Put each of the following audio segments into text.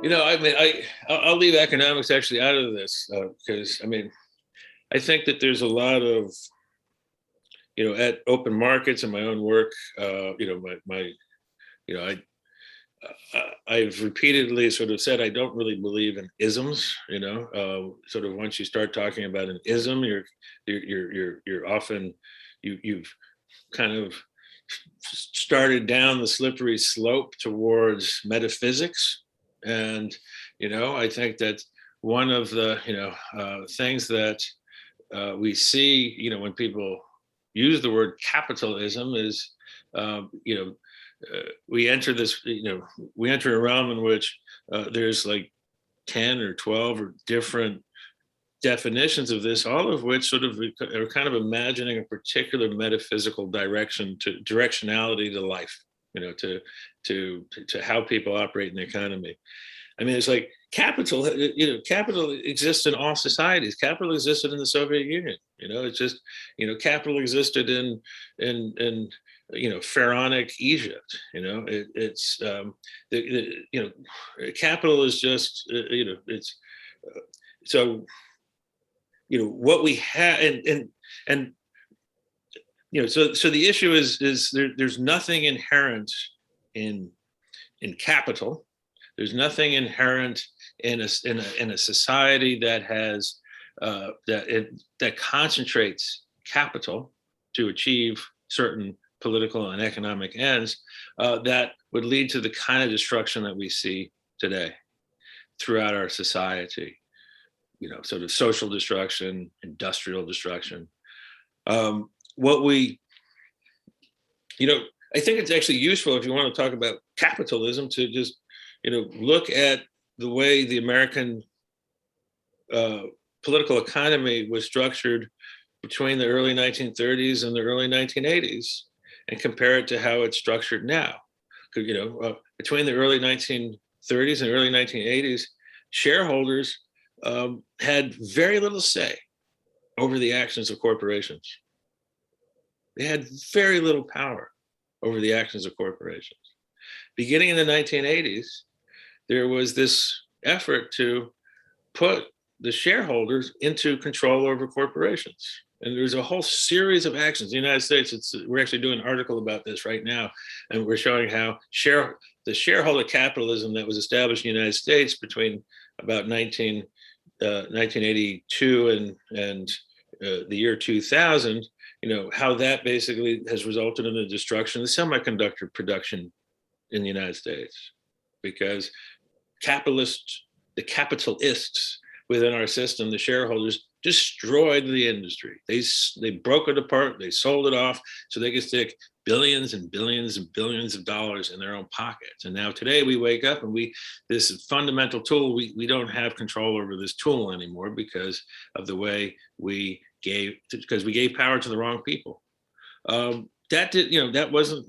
I mean, I'll leave economics actually out of this because I mean, I think that there's a lot of at open markets and my own work. My you know I've repeatedly sort of said I don't really believe in isms. Sort of once you start talking about an ism, you're often you've kind of started down the slippery slope towards metaphysics. And I think that one of the things that we see when people use the word capitalism is we enter this we enter a realm in which there's like 10 or 12 or different definitions of this, all of which sort of are kind of imagining a particular metaphysical directionality to life, to how people operate in the economy. I mean, it's like capital exists in all societies. Capital existed in the Soviet Union. It's just, capital existed in pharaonic Egypt. It's capital is just it's so what we have and so the issue is there's nothing inherent in capital. There's nothing inherent in a society that has that concentrates capital to achieve certain political and economic ends that would lead to the kind of destruction that we see today throughout our society. Sort of social destruction, industrial destruction. What we, I think it's actually useful if you want to talk about capitalism to just, look at the way the American political economy was structured between the early 1930s and the early 1980s and compare it to how it's structured now. Between the early 1930s and early 1980s, shareholders had very little say over the actions of corporations. They had very little power over the actions of corporations. Beginning in the 1980s, there was this effort to put the shareholders into control over corporations. And there's a whole series of actions. In the United States, we're actually doing an article about this right now, and we're showing how the shareholder capitalism that was established in the United States between about 1982 and the year 2000, how that basically has resulted in the destruction of the semiconductor production in the United States, because the capitalists within our system, the shareholders, destroyed the industry. They broke it apart, they sold it off so they could stick billions and billions and billions of dollars in their own pockets. And now today we wake up and this fundamental tool, we don't have control over this tool anymore because of the way because we gave power to the wrong people. That wasn't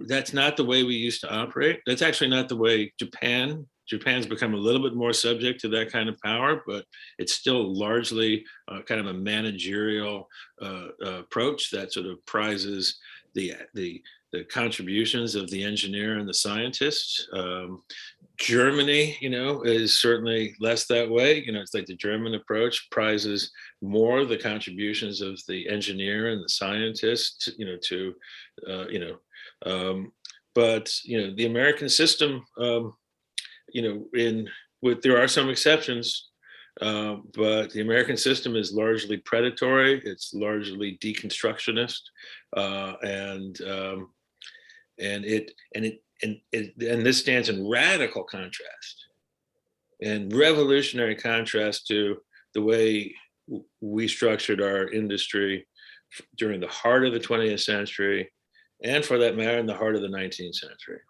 that's not the way we used to operate. That's actually not the way Japan's become a little bit more subject to that kind of power, but it's still largely kind of a managerial approach that sort of prizes the contributions of the engineer and the scientist. Germany, is certainly less that way. It's like the German approach prizes more the contributions of the engineer and the scientist, but the American system, there are some exceptions, but the American system is largely predatory. It's largely deconstructionist, and this stands in radical contrast and revolutionary contrast to the way we structured our industry during the heart of the 20th century, and for that matter, in the heart of the 19th century.